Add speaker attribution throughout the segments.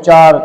Speaker 1: 4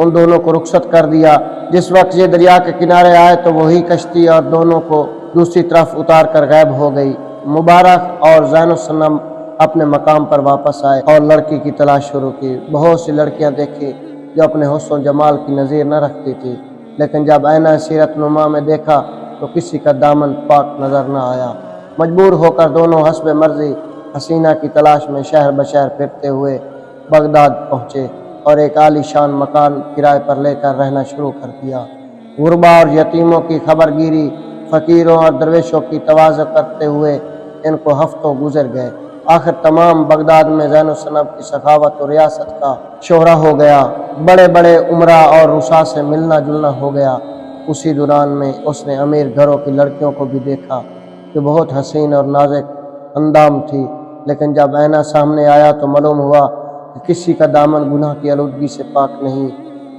Speaker 1: ان دونوں کو رخصت کر دیا۔ جس وقت یہ دریا کے کنارے آئے تو وہی کشتی اور دونوں کو دوسری طرف اتار کر غائب ہو گئی۔ مبارک اور زین الصنم اپنے مقام پر واپس آئے اور لڑکی کی تلاش شروع کی۔ بہت سی لڑکیاں دیکھی جو اپنے حسن و جمال کی نظیر نہ رکھتی تھی، لیکن جب آئینہ سیرت نما میں دیکھا تو کسی کا دامن پاک نظر نہ آیا۔ مجبور ہو کر دونوں حسب مرضی حسینہ کی تلاش میں شہر بشہر پھرتے ہوئے بغداد پہنچے اور ایک عالی شان مکان کرائے پر لے کر رہنا شروع کر دیا۔ غربا اور یتیموں کی خبر گیری، فقیروں اور درویشوں کی تواضع کرتے ہوئے ان کو ہفتوں گزر گئے۔ آخر تمام بغداد میں زین الصنم کی سخاوت و ریاست کا شہرہ ہو گیا۔ بڑے بڑے امراء اور رؤساء سے ملنا جلنا ہو گیا۔ اسی دوران میں اس نے امیر گھروں کی لڑکیوں کو بھی دیکھا جو بہت حسین اور نازک اندام تھی، لیکن جب آئینہ سامنے آیا تو معلوم ہوا کہ کسی کا دامن گناہ کی آلودگی سے پاک نہیں۔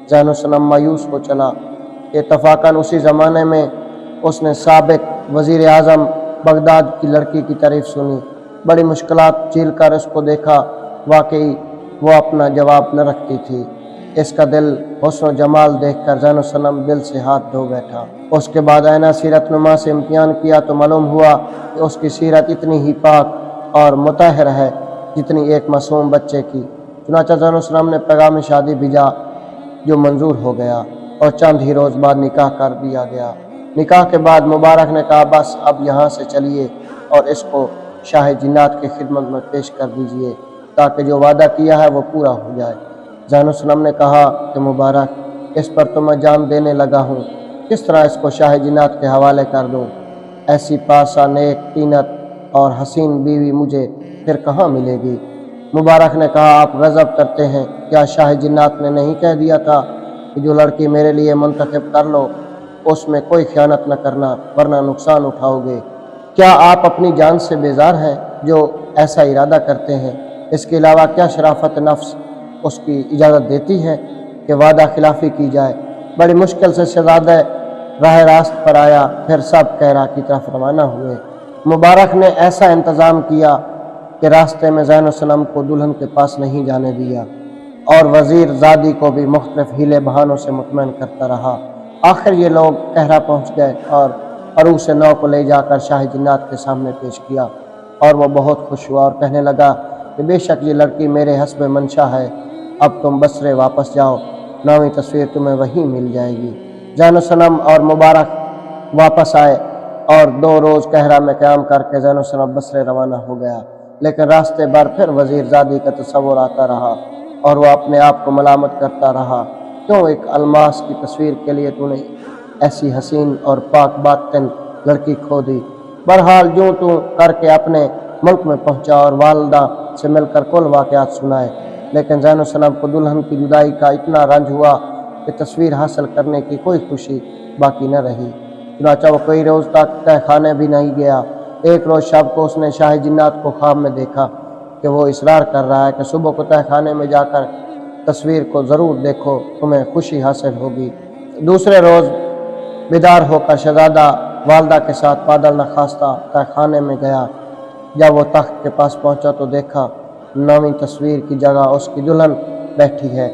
Speaker 1: زین الصنم مایوس ہو چلا۔ اتفاقاً اسی زمانے میں اس نے سابق وزیر اعظم بغداد کی لڑکی کی تعریف سنی۔ بڑی مشکلات جھیل کر اس کو دیکھا۔ واقعی وہ اپنا جواب نہ رکھتی تھی۔ اس کا دل حسن و جمال دیکھ کر زین الصنم دل سے ہاتھ دھو بیٹھا۔ اس کے بعد آئینہ سیرت نما سے امتحان کیا تو معلوم ہوا کہ اس کی سیرت اتنی ہی پاک اور مطہر ہے جتنی ایک معصوم بچے کی۔ چنانچہ زین الصنم نے پیغام شادی بھیجا جو منظور ہو گیا اور چند ہی روز بعد نکاح کر دیا گیا۔ نکاح کے بعد مبارک نے کہا بس اب یہاں سے چلیے اور اس کو شاہ جنات کی خدمت میں پیش کر دیجئے تاکہ جو وعدہ کیا ہے وہ پورا ہو جائے۔ زین الصنم نے کہا کہ مبارک، اس پر تو میں جان دینے لگا ہوں، کس طرح اس کو شاہ جنات کے حوالے کر دوں؟ ایسی پارسا نیک طینت اور حسین بیوی مجھے پھر کہاں ملے گی؟ مبارک نے کہا آپ غضب کرتے ہیں، کیا شاہ جنات نے نہیں کہہ دیا تھا کہ جو لڑکی میرے لیے منتخب کر لو اس میں کوئی خیانت نہ کرنا ورنہ نقصان اٹھاؤ گے؟ کیا آپ اپنی جان سے بیزار ہیں جو ایسا ارادہ کرتے ہیں؟ اس کے علاوہ کیا شرافت نفس اس کی اجازت دیتی ہے کہ وعدہ خلافی کی جائے؟ بڑی مشکل سے شہزادہ راہ راست پر آیا، پھر سب کہرا کی طرف روانہ ہوئے۔ مبارک نے ایسا انتظام کیا کہ راستے میں زین الصنم کو دلہن کے پاس نہیں جانے دیا اور وزیر زادی کو بھی مختلف ہیلے بہانوں سے مطمئن کرتا رہا۔ آخر یہ لوگ کہرا پہنچ گئے اور عروس نو کو لے جا کر شاہ جنات کے سامنے پیش کیا اور وہ بہت خوش ہوا اور کہنے لگا کہ بے شک یہ لڑکی میرے حسب منشا ہے، اب تم بصرے واپس جاؤ، نویں تصویر تمہیں وہیں مل جائے گی۔ زین الصنم اور مبارک واپس آئے اور 2 روز کہرا میں قیام کر کے زین الصنم بصرے روانہ ہو گیا، لیکن راستے بھر پھر وزیر زادی کا تصور آتا رہا اور وہ اپنے آپ کو ملامت کرتا رہا، کیوں ایک الماس کی تصویر کے لیے تو نے ایسی حسین اور پاک باطن لڑکی کھو دی؟ بہرحال جو تو کر کے اپنے ملک میں پہنچا اور والدہ سے مل کر کل واقعات سنائے، لیکن زین الصنم کو دلہن کی جدائی کا اتنا رنج ہوا کہ تصویر حاصل کرنے کی کوئی خوشی باقی نہ رہی۔ چنانچہ وہ کئی روز تک تہ خانے بھی نہیں گیا۔ ایک روز شب کو اس نے شاہ جنات کو خواب میں دیکھا کہ وہ اصرار کر رہا ہے کہ صبح کو تہ خانے میں جا کر تصویر کو ضرور دیکھو، تمہیں خوشی حاصل ہوگی۔ دوسرے روز بیدار ہو کر شہزادہ والدہ کے ساتھ پادل نخواستہ تہ خانے میں گیا۔ جب وہ تخت کے پاس پہنچا تو دیکھا نویں تصویر کی جگہ اس کی دلہن بیٹھی ہے۔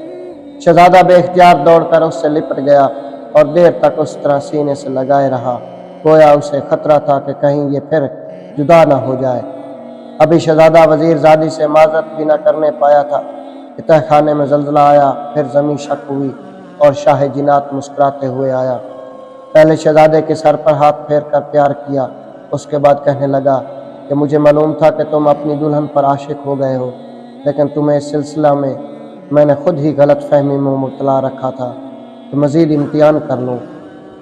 Speaker 1: شہزادہ بے اختیار دوڑ کر اس سے لپٹ گیا اور دیر تک اس طرح سینے سے لگائے رہا، گویا اسے خطرہ تھا کہ کہیں یہ پھر جدا نہ ہو جائے۔ ابھی شہزادہ وزیر زادی سے معذرت بھی نہ کرنے پایا تھا کہ تہ خانے میں زلزلہ آیا، پھر زمین شک ہوئی اور شاہ جنات مسکراتے ہوئے آیا۔ پہلے شہزادے کے سر پر ہاتھ پھیر کر پیار کیا، اس کے بعد کہنے لگا کہ مجھے معلوم تھا کہ تم اپنی دلہن پر عاشق ہو گئے ہو، لیکن تمہیں اس سلسلہ میں نے خود ہی غلط فہمی میں مبتلا رکھا تھا کہ مزید امتحان کر لوں،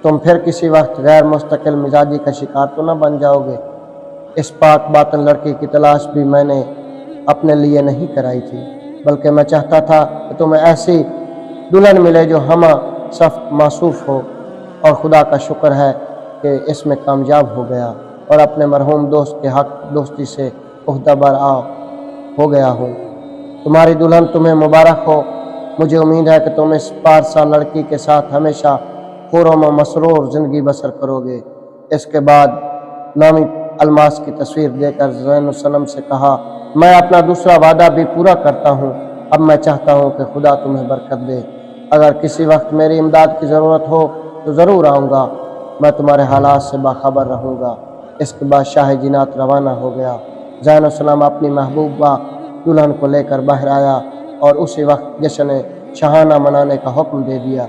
Speaker 1: تم پھر کسی وقت غیر مستقل مزاجی کا شکار تو نہ بن جاؤ گے۔ اس پاک باطن لڑکی کی تلاش بھی میں نے اپنے لیے نہیں کرائی تھی، بلکہ میں چاہتا تھا کہ تمہیں ایسی دلہن ملے جو ہمہ صفت موصوف ہو، اور خدا کا شکر ہے کہ اس میں کامیاب ہو گیا اور اپنے مرحوم دوست کے حق دوستی سے عہدہ برآ ہو گیا ہوں۔ تمہاری دلہن تمہیں مبارک ہو۔ مجھے امید ہے کہ تم اس پارسا لڑکی کے ساتھ ہمیشہ خرم و مسرور زندگی بسر کرو گے۔ اس کے بعد نویں الماس کی تصویر دے کر زین الصنم سے کہا میں اپنا دوسرا وعدہ بھی پورا کرتا ہوں، اب میں چاہتا ہوں کہ خدا تمہیں برکت دے۔ اگر کسی وقت میری امداد کی ضرورت ہو تو ضرور آؤں گا، میں تمہارے حالات سے باخبر رہوں گا۔ اس کے بعد شاہ جنات روانہ ہو گیا۔ زین السلام اپنی محبوبہ دلہن کو لے کر باہر آیا اور اسی وقت جشن شاہانہ منانے کا حکم دے دیا۔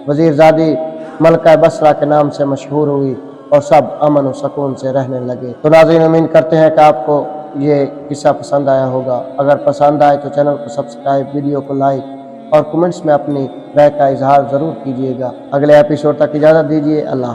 Speaker 1: وزیر زادی ملکہ بصرہ کے نام سے مشہور ہوئی اور سب امن و سکون سے رہنے لگے۔ تو ناظرین، امید کرتے ہیں کہ آپ کو یہ قصہ پسند آیا ہوگا۔ اگر پسند آئے تو چینل کو سبسکرائب، ویڈیو کو لائک اور کمنٹس میں اپنی رائے کا اظہار ضرور کیجیے گا۔ اگلے ایپیسوڈ تک اجازت دیجیے۔ اللہ حافظ۔